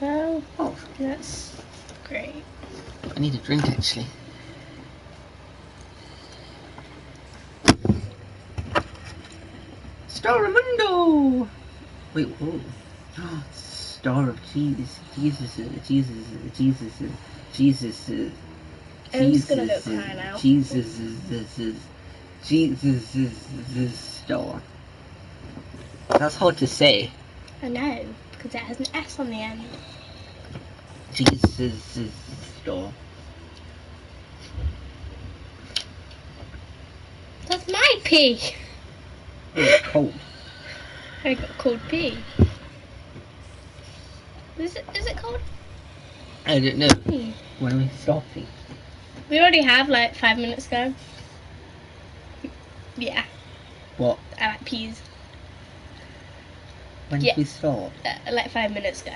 Oh, Oh, that's great. I need a drink actually. Staramundo! Wait, whoa. Star of Jesus, Jesus, Jesus, Jesus, Jesus, I'm just gonna go cry now. Jesus, Jesus, star. That's hard to say. I know, because it has an S on the end. Jesus, star. That's my pee. Oh, it's cold. I got cold pee. Is it cold? I don't know. When are we stopping? We already have like 5 minutes ago. Yeah, What? I like peas. When Yeah. did we start? Like 5 minutes ago.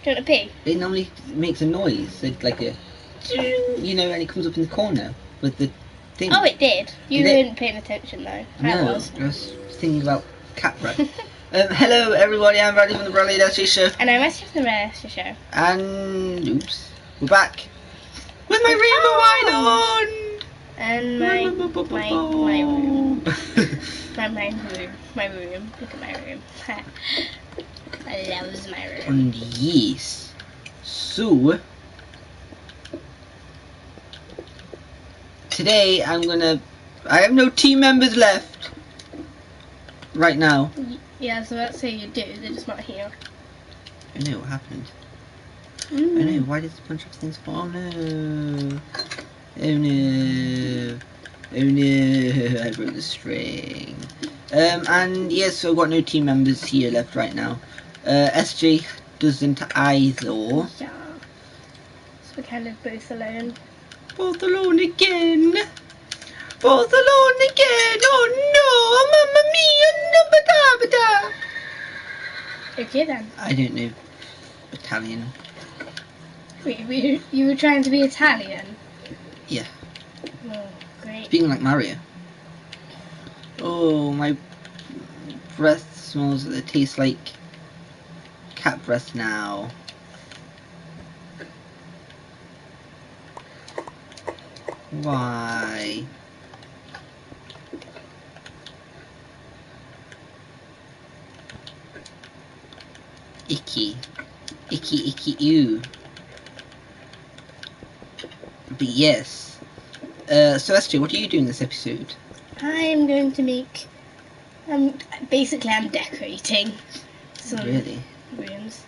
Do you want to pee? It normally makes a noise, like a, you know, when it comes up in the corner with the thing. Oh, it did. You Did it? weren't paying attention though. No, I was. I was thinking about cat breath. Hello everybody, I'm Bradley from the Bradley Dash Show. And I'm Esther from the Rest Show. And, oops, we're back. With my rainbow wine on! And my room. My room. Look at my room. I love my room. And yes, so today I have no team members left right now. Yeah, so let's say you do, they're just not here. I know what happened. Oh no, why did a bunch of things fall? Oh no. Oh no. Oh no, I broke the string. And yes, so I've got no team members here left right now. SJ doesn't either. Yeah. So we're kind of both alone. Both alone again. Both alone again. Oh no, mamma mia, no, bada. Okay then. I don't know Italian. Wait, you were trying to be Italian? Yeah. Oh, great. Speaking like Mario. Oh, my breath smells, it tastes like cat breath now. Why? Icky. Icky, icky, ew. But yes. So SJ, what are you doing this episode? I'm going to make... basically I'm decorating some Really? rooms.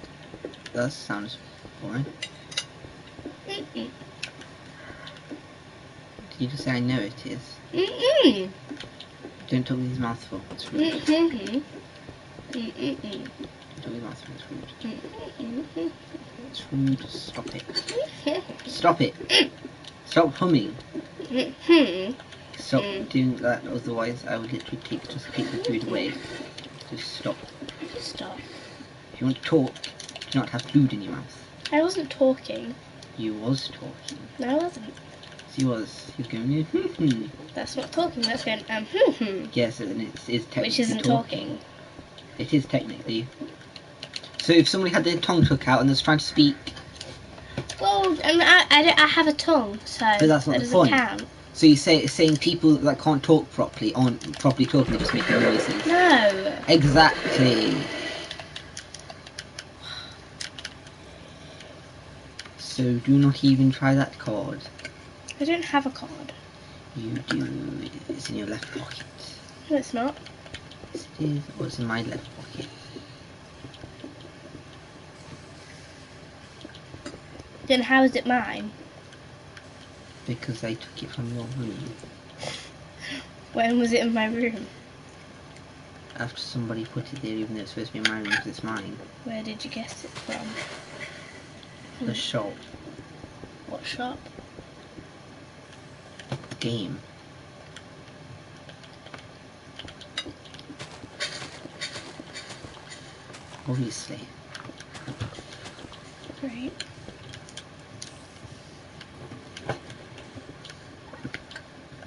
That sounds boring. Mm-mm. Did you just say I know it is? Mm-mm. Don't talk with his mouth full. It's rude. Mm-mm. Mm-mm. Don't talk with his mouth full. It's rude. Mm-mm. It's rude. Stop it. Stop it. Stop humming. Mm-mm. Stop doing that, otherwise I would literally take the food away. Just stop. Stop. If you want to talk, do not have food in your mouth. I wasn't talking. You was talking. No, I wasn't. Yes, he was. He was going, That's not talking, that's going, Yes, and it is technically which isn't talking. It is technically. So if somebody had their tongue took out and was trying to speak... Well, I have a tongue, so But that's not that the doesn't point. count. So you're saying people that can't talk properly aren't properly talking, they're just making noises. No. Exactly. So do not even try that card. I don't have a card. You do. It's in your left pocket. No, it's not. Yes, it is. Or it's in my left pocket. Then how is it mine? Because I took it from your room. When was it in my room? After somebody put it there, even though it's supposed to be in my room because it's mine. Where did you get it from? The shop. What shop? Game. Obviously. Great.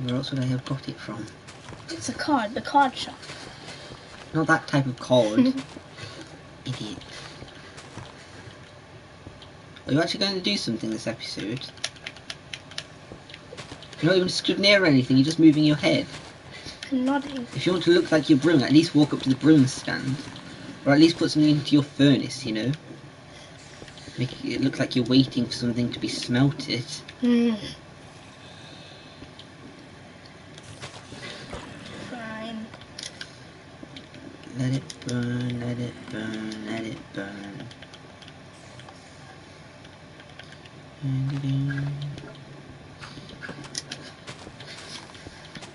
Where else would I have got it from? It's a card, the card shop. Not that type of card. Idiot. Are you actually going to do something this episode? You're not even stood near anything, you're just moving your head. I'm nodding. If you want to look like you're brewing, at least walk up to the brewing stand. Or at least put something into your furnace, you know? Make it look like you're waiting for something to be smelted. Fine. Let it burn, let it burn, let it burn.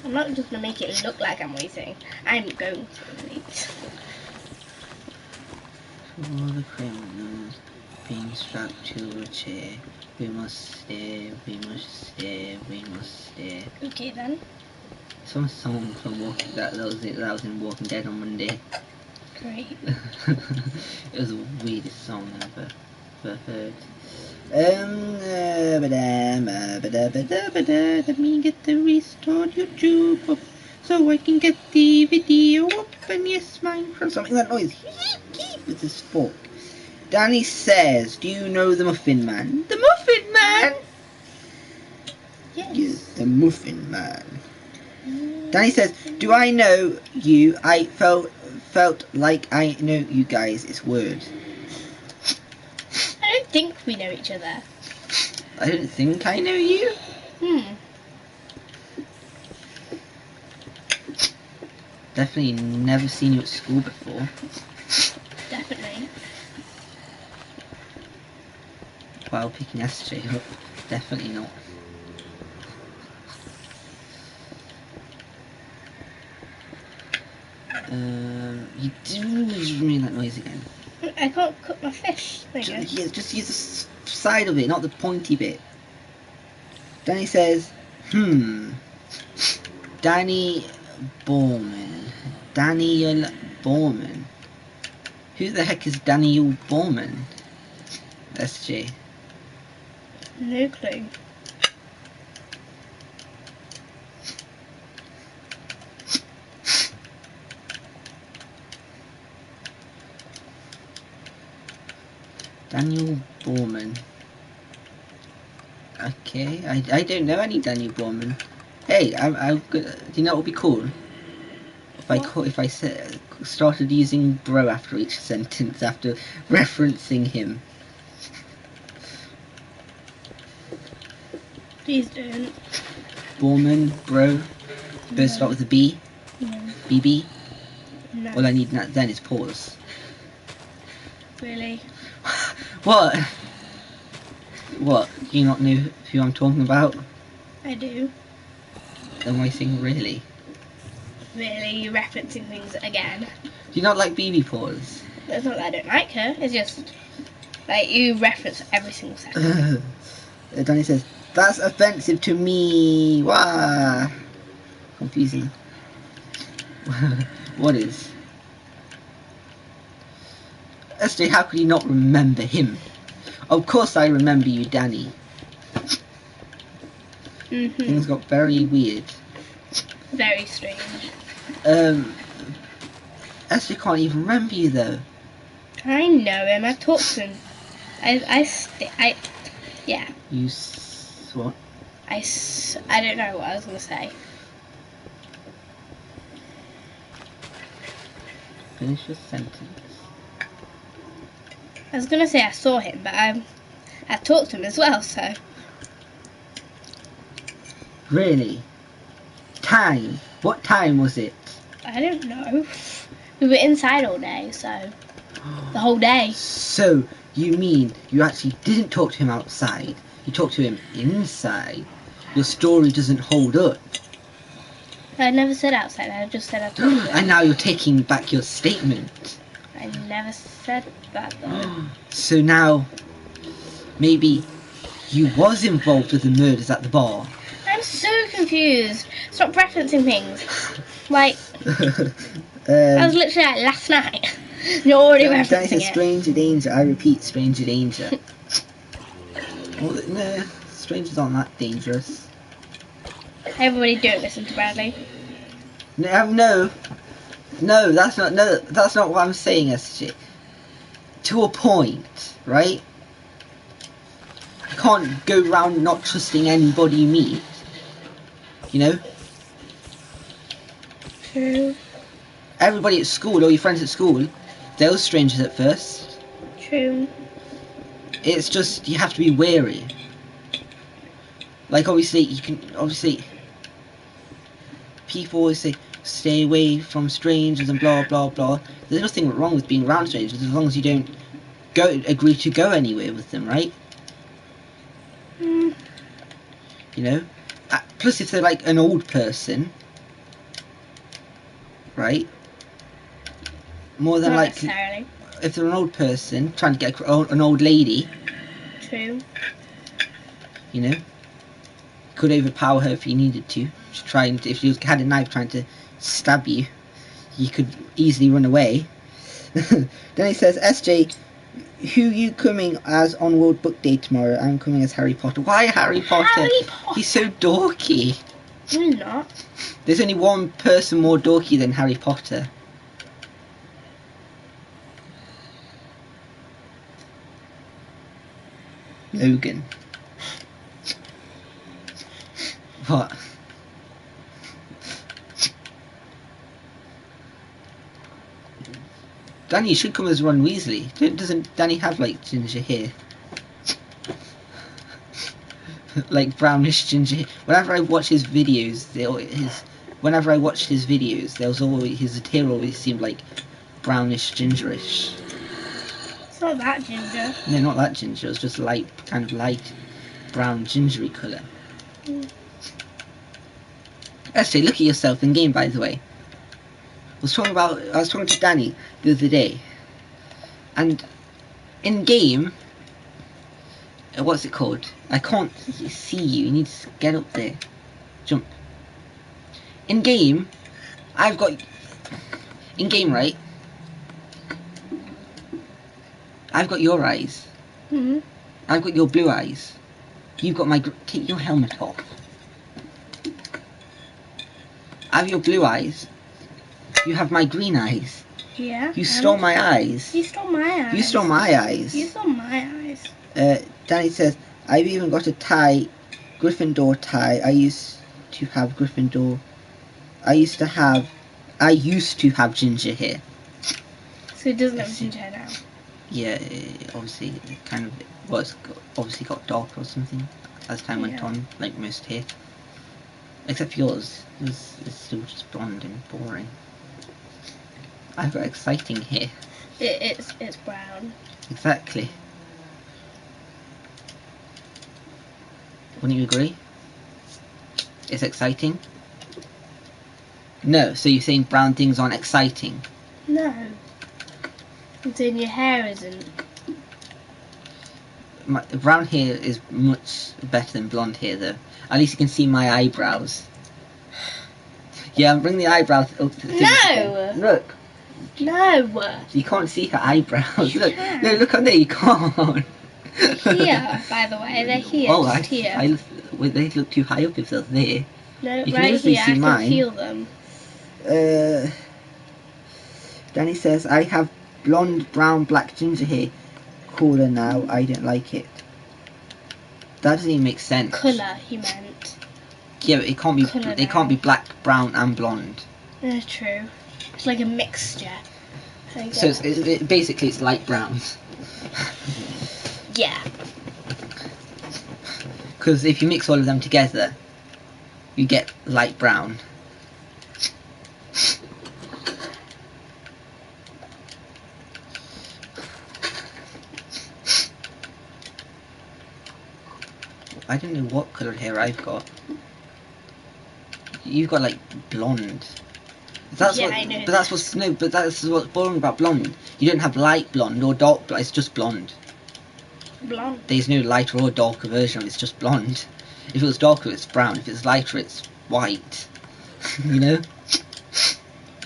I'm not just gonna make it look like I'm waiting. I'm going to wait. For the criminals being strapped to a chair, we must stare, we must stare, we must stare. Okay then. Some song from Walking that was in Walking Dead on Monday. Great. It was the weirdest song I've ever heard. Let me get the restored YouTube up so I can get the video up, and yes, Minecraft. Something that noise with this fork. Danny says, "Do you know the Muffin Man?" The Muffin Man. Yes. The Muffin Man. Danny says, "Do I know you? I felt like I know you guys." It's weird. I don't think we know each other. I don't think I know you. Definitely never seen you at school before. Definitely. While picking SJ up, definitely not. You do mean that noise again. I can't cook my fish. There you go. Just use the side of it, not the pointy bit. Danny says, Danny Borman. Daniel Borman. Who the heck is Daniel Borman? SJ. No clue. Daniel Borman. Okay, I don't know any Daniel Borman. Hey, I'm good. Do you know what would be cool? If I started using bro after each sentence after referencing him. Please don't. Borman, bro. Both start with a B. No. BB. No. All I need then is pause. Really? What? What? Do you not know who I'm talking about? I do. Am I saying really? Really? You're referencing things again. Do you not like BB pause? It's not that I don't like her. It's just like you reference every single sentence. Danny says, "That's offensive to me." Wah. Confusing. What is? SJ, how could you not remember him? Of course I remember you, Danny. Things got very weird. Very strange. SJ can't even remember you though. I know him. I've talked to him. Yeah. What? I don't know what I was gonna say. Finish your sentence. I was gonna say I saw him, but I talked to him as well. So. Really? Time? What time was it? I don't know. We were inside all day, so the whole day. So you mean you actually didn't talk to him outside? You talked to him inside. Your story doesn't hold up. I never said outside. I just said I talked to him. And now you're taking back your statement. I never said that though. So now, maybe you was involved with the murders at the bar. I'm so confused. Stop referencing things. Like, that was literally like last night. You're already referencing says it. stranger danger. I repeat, stranger danger. Well, no, strangers aren't that dangerous. Everybody don't listen to Bradley. No, that's not what I'm saying, SJ. To a point, right? can't go around not trusting anybody you meet. You know? True. Everybody at school, all your friends at school, they're all strangers at first. True. It's just, you have to be wary. Like, obviously, people always say, stay away from strangers and blah, blah, blah. There's nothing wrong with being around strangers as long as you don't agree to go anywhere with them, right? Mm. You know? Plus, if they're like an old person, right? More than Not like, necessarily. if they're an old person trying to get an old lady, True. you know, could overpower her if you needed to. If you had a knife trying to stab you, you could easily run away. Then he says, SJ, who you coming as on World Book Day tomorrow? I'm coming as Harry Potter. Why Harry Potter? Harry Potter. He's so dorky. He's not. There's only one person more dorky than Harry Potter. Logan. What? Danny should come as Ron Weasley. Doesn't Danny have like ginger hair? Like brownish ginger hair. Whenever I watch his videos, his hair always seemed like brownish gingerish. It's not that ginger. No, not that ginger. It was just kind of light brown gingery colour. Actually, look at yourself in game, by the way. I was talking to Danny the other day, and in game, what's it called? I can't see you. You need to get up there. Jump. In game, right? I've got your eyes. Mm-hmm. I've got your blue eyes. You've got my... Take your helmet off. I have your blue eyes. You have my green eyes. Yeah. You stole my eyes. You stole my eyes. You stole my eyes. You stole my eyes. Danny says, I've even got a tie, Gryffindor tie. I used to have ginger hair. So he doesn't have ginger hair now. Yeah, obviously, it kind of obviously got darker or something as time went on, like most hair. Except yours, it's still just blonde and boring. I've got exciting hair. It's brown. Exactly. Wouldn't you agree? It's exciting? No, so you're saying brown things aren't exciting? No. I'm saying your hair isn't. Brown hair is much better than blonde hair, though. At least you can see my eyebrows. Yeah, bring the eyebrows up to the No! Look. No! You can't see her eyebrows. You Look. can. No, look on there, you can't. Here, by the way, they're here. Oh, just here. They look too high up if they're there. No, You can right easily here, see I can mine. feel them. Danny says, I have blonde, brown, black ginger hair. Cooler now, I don't like it. That doesn't even make sense. Colour, he meant. Yeah, but it can't be. Colour It can't be black, brown, and blonde. True. It's like a mixture. So basically it's light brown. Yeah. Because if you mix all of them together, you get light brown. I don't know what colour hair I've got. You've got like blonde. That's yeah, what, I know. But that's what's boring about blonde. You don't have light blonde or dark blonde. It's just blonde. Blonde. There's no lighter or darker version of it. It's just blonde. If it was darker, it's brown. If it's lighter, it's white. You know.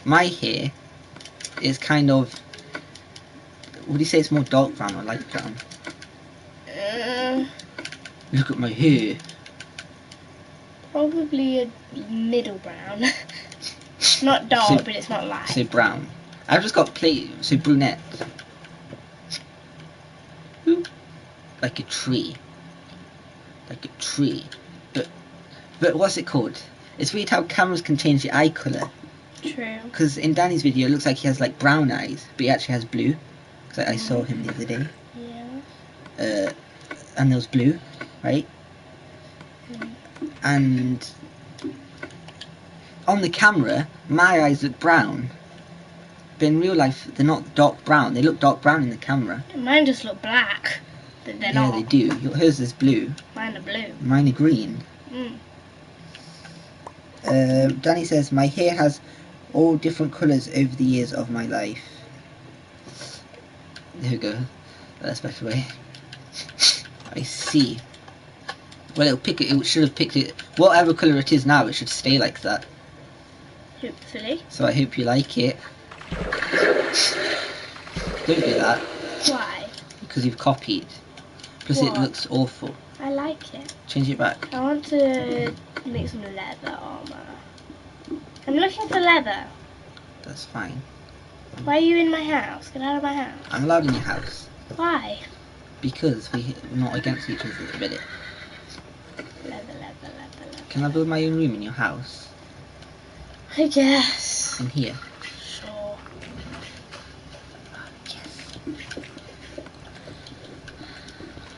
My hair is kind of. Would you say it's more dark brown or light brown? Look at my hair. Probably a middle brown. Not dark, but it's not light. So brown. I've just got so brunette. Like a tree. like a tree. But what's it called? It's weird how cameras can change the eye colour. True. Because in Danny's video, it looks like he has like brown eyes, but he actually has blue. Because I saw him the other day. Yeah. And there was blue, right? And on the camera, my eyes look brown. But in real life, they're not dark brown. They look dark brown in the camera. Mine just look black. But they're yeah, not. they do. Hers is blue. Mine are blue. Mine are green. Danny says, my hair has all different colours over the years of my life. There we go. That's a better way. I see. Well, it'll pick it. It should have picked it. Whatever colour it is now, it should stay like that. Hopefully. So I hope you like it. Don't do that. Why? Because you've copied. Plus what? It looks awful. I like it. Change it back. I want to make some leather armour. I'm looking for leather. That's fine. Why are you in my house? Get out of my house. I'm allowed in your house. Why? Because we're not against each other at the minute. Leather. Can I build my own room in your house? I guess. In here? Sure. Yes.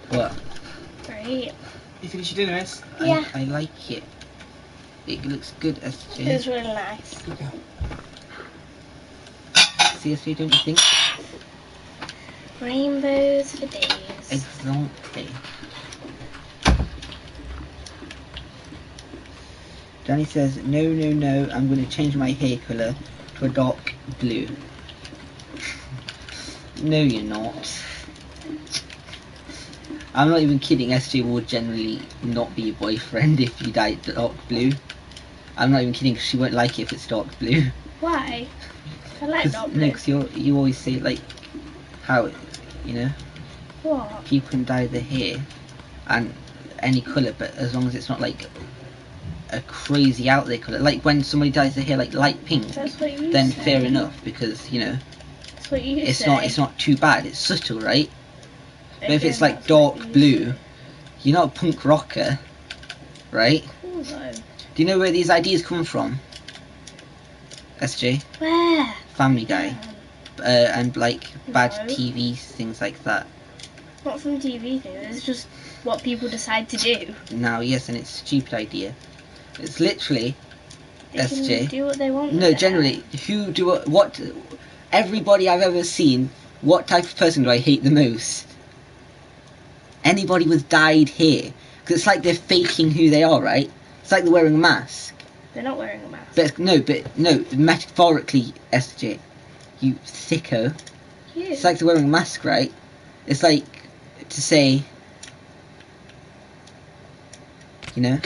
What? Great. You finished your dinner, Ed? Yeah. I like it. It looks good, SJ. It's really nice. Good girl. Seriously, don't you think? Rainbows for days. Exactly. Danny says, no, I'm going to change my hair colour to a dark blue. No, you're not. I'm not even kidding, SJ would generally not be your boyfriend if you dyed dark blue. I'm not even kidding, because she won't like it if it's dark blue. Why? I like dark blue. No, because you always say, like, how, you know, What? people can dye their hair and any colour, but as long as it's not, like, a crazy out there colour. Like, when somebody dyes their hair, like, light pink, That's what you then say. fair enough, because, you know, That's what you it's say. not too bad, it's subtle, right? But if Okay, it's, like, that's what dark you blue, say. you're not a punk rocker, right? Cool though. Do you know where these ideas come from? SJ? Where? Family Guy. And like bad No. TV, things like that. Not from TV things. It's just what people decide to do. Now, yes, and it's a stupid idea. It's literally They SJ. can do what they want. No, with generally, what? Everybody I've ever seen, what type of person do I hate the most? Anybody with dyed hair, because it's like they're faking who they are, right? It's like they're wearing a mask. They're not wearing a mask. But no, metaphorically, SJ, you sicko. You. It's like they're wearing a mask, right? It's like to say, you know,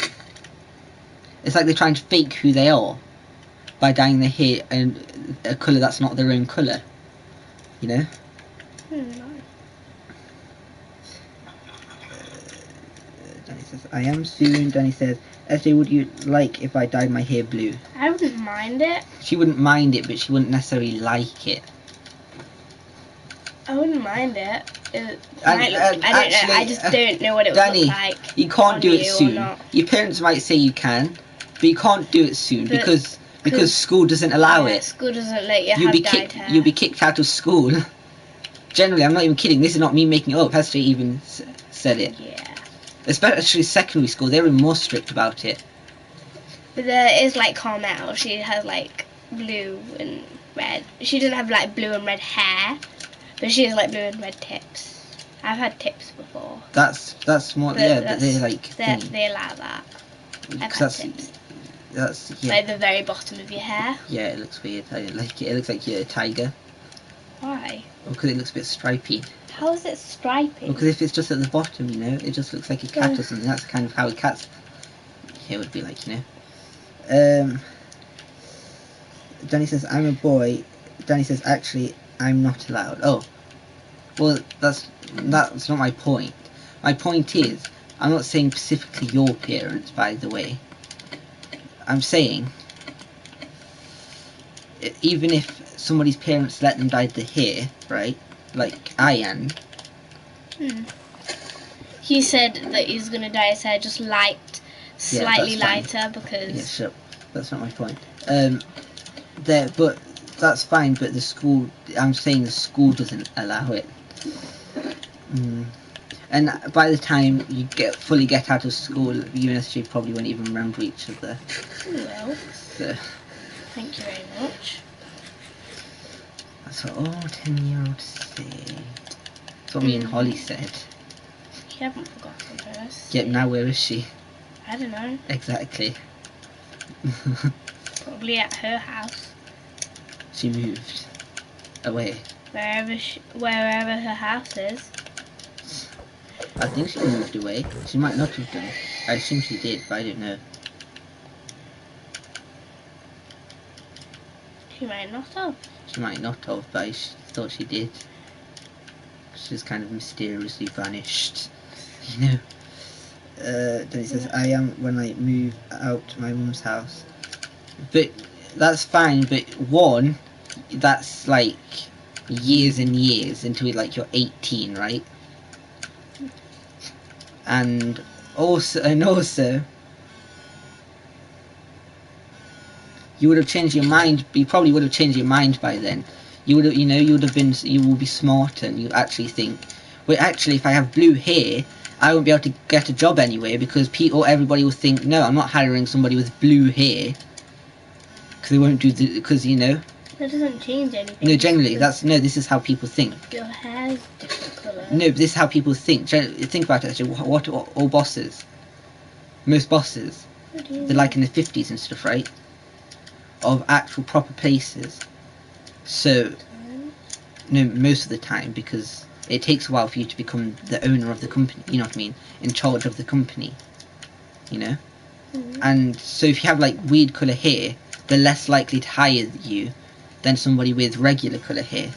it's like they're trying to fake who they are by dyeing their hair and a colour that's not their own colour, you know? No. Danny says, I am soon. Danny says, SJ, would you like if I dyed my hair blue? I wouldn't mind it. She wouldn't mind it, but she wouldn't necessarily like it. I wouldn't mind it. And, I don't know. I just don't know what it would Danny, look like. you can't on do it you or soon. not. Your parents might say you can, but you can't do it soon But- because school doesn't allow Yeah, it. School doesn't let you You'll have be dyed kicked. hair. You'll be kicked out of school. Generally, I'm not even kidding. This is not me making it up. Hester even said it. Yeah. Especially secondary school, they're even more strict about it. But there is like Carmel. She has like blue and red. She doesn't have like blue and red hair, but she has like blue and red tips. I've had tips before. That's more. But Yeah, but they're like they allow that. I've had that's tips. yeah. Like the very bottom of your hair. Yeah, it looks weird. I don't like it. It looks like you're a tiger. Why? Because it looks a bit stripy. How is it stripy? Because if it's just at the bottom, you know, it just looks like a cat or something. That's kind of how a cat's hair would be like, you know. Danny says, I'm a boy. Danny says, actually, I'm not allowed. Oh. Well, that's not my point. My point is, I'm not saying specifically your parents, by the way. I'm saying, even if somebody's parents let them dye their hair, right? Like I am. He said that he's gonna dye his hair just slightly that's fine. lighter because. Yeah, sure. That's not my point. But that's fine. But the school, I'm saying the school doesn't allow it. And by the time you fully get out of school, university probably won't even remember each other. Well, So thank you very much. that's what all 10-year-olds say. That's what me and Holly said. You haven't forgotten her. Yep, now where is she? I don't know. Exactly. Probably at her house. She moved away. Wherever her house is. I think she moved away. She might not have done. I assume she did, but I don't know. She might not have. She might not have, but I thought she did. She just kind of mysteriously vanished. You know? Then it says, I am when I move out to my mum's house. But that's fine, but one, that's like years and years until like you're 18, right? And also you would have changed your mind. You probably would have changed your mind by then. You would have, you will be smarter, and you actually think, well, actually, if I have blue hair, I won't be able to get a job anywhere because everybody will think, no, I'm not hiring somebody with blue hair because they won't do because That doesn't change anything. No, generally, this is how people think. Your hair's different colour. No, but this is how people think. Think about it, actually. What are all bosses? Most bosses, they're like in the 50s and stuff, right? Of actual proper places. So, no, most of the time, because it takes a while for you to become the owner of the company, you know what I mean? In charge of the company, you know? And so if you have like weird colour hair, they're less likely to hire you than somebody with regular colour hair.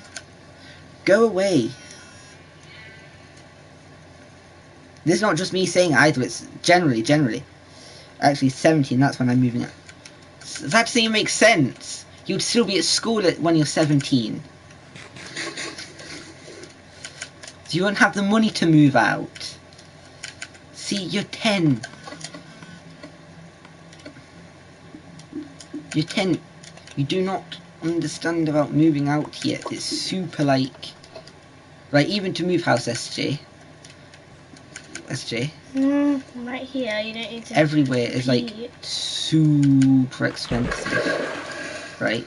Go away. This is not just me saying either, it's generally. Actually, 17, that's when I'm moving out. That doesn't even make sense. You'd still be at school when you're 17. So you won't have the money to move out. See, you're 10. You're 10. You do not understand about moving out yet. It's super like... Right, even to move house, SJ. Right here, you don't need to... Everywhere is like super expensive. Right?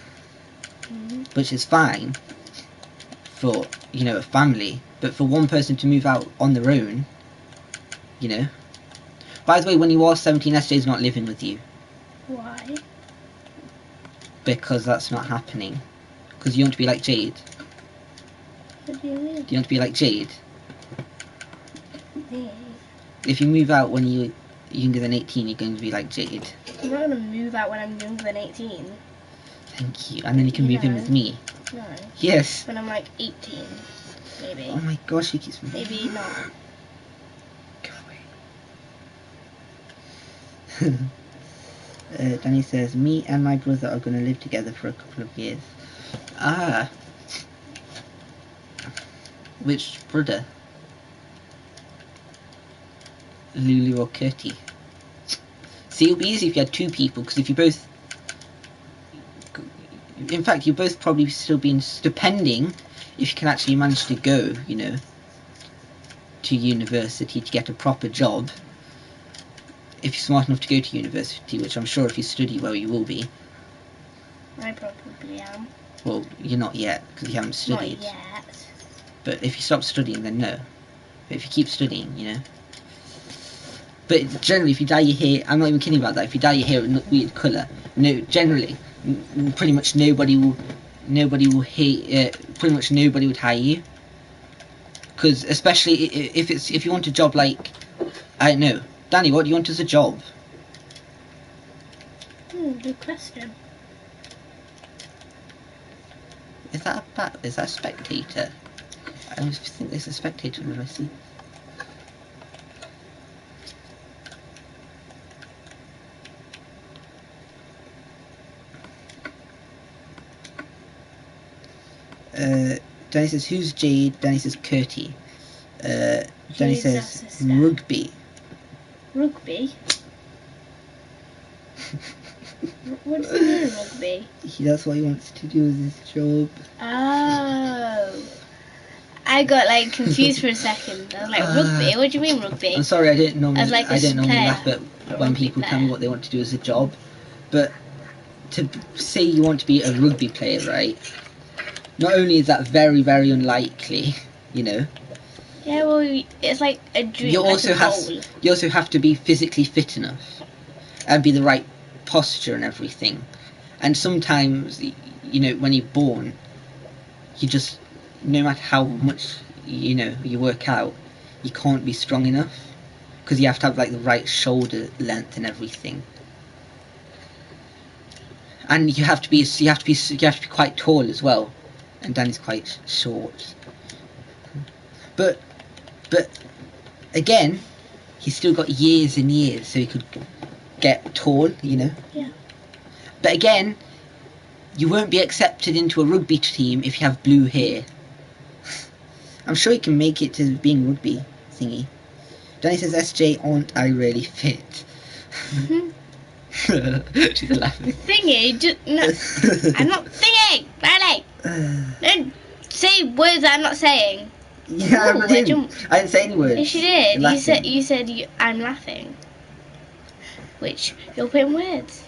Which is fine for, a family. But for one person to move out on their own, By the way, when you are 17, SJ's not living with you. Why? Because that's not happening. Because you want to be like Jade. What do you mean? Do you want to be like Jade? Yeah. If you move out when you're younger than 18, you're going to be like Jade. I'm not going to move out when I'm younger than 18. Thank you. And then you can move in with me. No. Yes. When I'm like 18, maybe. Oh my gosh, he keeps moving. Maybe not. Go away. Danny says, me and my brother are going to live together for a couple of years. Ah. Which brother? Lulu or Curty? See, it would be easy if you had two people, because if you both... In fact, you're both probably still being... Depending if you can actually manage to go, to university to get a proper job. If you're smart enough to go to university, which I'm sure if you study well you will be. I probably am. Well, you're not yet, because you haven't studied. Not yet. But if you stop studying, then no. But if you keep studying, But generally, if you dye your hair, I'm not even kidding about that. If you dye your hair a weird colour, generally, pretty much nobody will pretty much nobody would hire you. Because especially if you want a job like, I don't know, Danny, what do you want as a job? Good question. Is that a spectator? I think there's a spectator when I see. Danny says, who's Jade? Danny says, Curty. Danny says rugby. Rugby? What does he mean, rugby? That's what he wants to do with his job. Oh. I got like confused for a second. I was like, rugby? What do you mean rugby? I'm sorry, I don't normally, Like I don't normally laugh at when rugby people tell player. me what they want to do as a job, but to say you want to be a rugby player, right? Not only is that very, very unlikely, you know. Yeah, well, it's like a dream. You like also a goal. you also have to be physically fit enough and be the right posture and everything. And sometimes, you know, when you're born, you just, no matter how much, you know, you work out, you can't be strong enough because you have to have like the right shoulder length and everything. And you have to be quite tall as well. And Danny's quite short. But again, he's still got years and years, so he could get tall, you know. Yeah. But again, you won't be accepted into a rugby team if you have blue hair. I'm sure he can make it to being rugby thingy. Danny says, SJ, aren't I really fit? She's laughing. Thingy? No. I'm not thinking, Riley. Don't say words that I'm not saying. Yeah, Ooh, I didn't say any words. Yes, you did. You said I'm laughing. Which, you're putting words.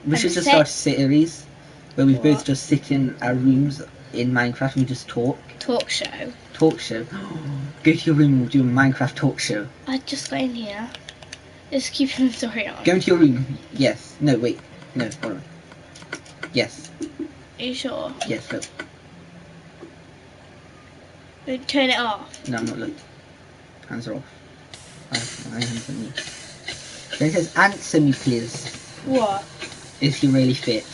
We should just start a series where we both just sit in our rooms in Minecraft and we just talk. Talk show. Talk show. Go to your room and we'll do a Minecraft talk show. I just got in here. Just keeping the story on. Go into your room. Yes. No, wait. No, hold on. Yes. Are you sure? Yes, look. Turn it off. No, I'm not looking. Hands are off. My hands on me. Then it says, answer me please. What? Is he really fit?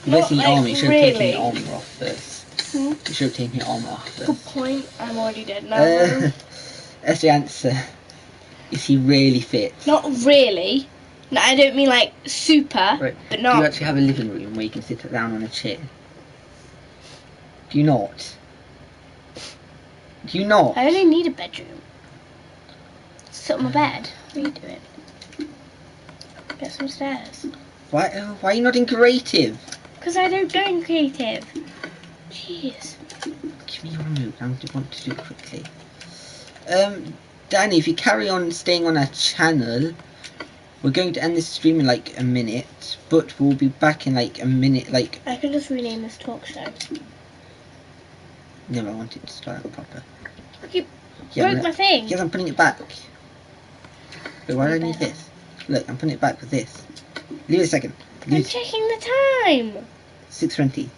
Not Basically, like you should have taken your armour off first. You should have taken your armour off first. Good point. I'm already dead now. That's the answer. Is he really fit? Not really. No, I don't mean like super, Right. but not. Do you actually have a living room where you can sit down on a chair? Do you not? Do you not? I only need a bedroom. Sit on my bed. What are you doing? Get some stairs. Why are you not in creative? Because I don't go in creative. Jeez. Give me your remote. I want to do it quickly. Danny, if you carry on staying on our channel, we're going to end this stream in like a minute, but we'll be back in like a minute. Like I can just rename this talk show. No, I want it to start out proper. You broke my thing. Yes, I'm putting it back. Wait, why do I need this? Look, I'm putting it back with this. Leave it a second. I'm checking the time. 6:20.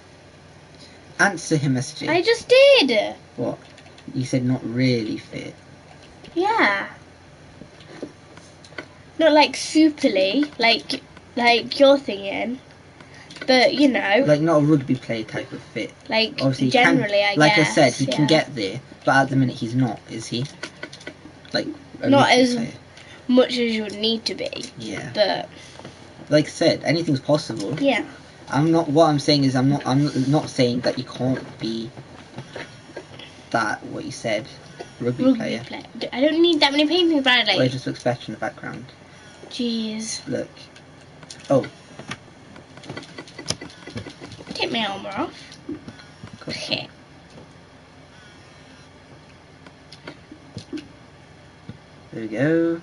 Answer him, SJ. I just did. What? You said not really fit. Yeah. Not like superly, like you're thinking, but you know. Like not a rugby player type of fit. Like obviously generally, I like guess. I said, he can get there, but at the minute he's not, is he? Like not as much as you would need to be. Yeah. But like I said, anything's possible. Yeah. What I'm saying is I'm not saying that you can't be that what you said. Rugby player. I don't need that many paintings, Bradley. Well, it just looks better in the background. Jeez. Look. Oh. Take my armor off. Okay. There we go.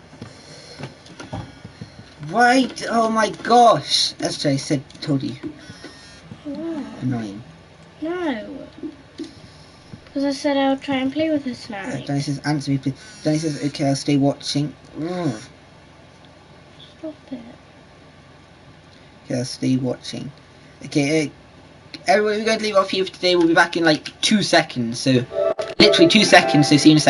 Right. Oh my gosh. SJ told you. What? Annoying. No. Because I said I'll try and play with her tonight. Danny says, answer me please. Danny says, okay, I'll stay watching. Ugh. Stop it. Okay, I'll stay watching. Okay, everyone, we're going to leave off here for today. We'll be back in like 2 seconds. So, literally 2 seconds. So, see you in a second.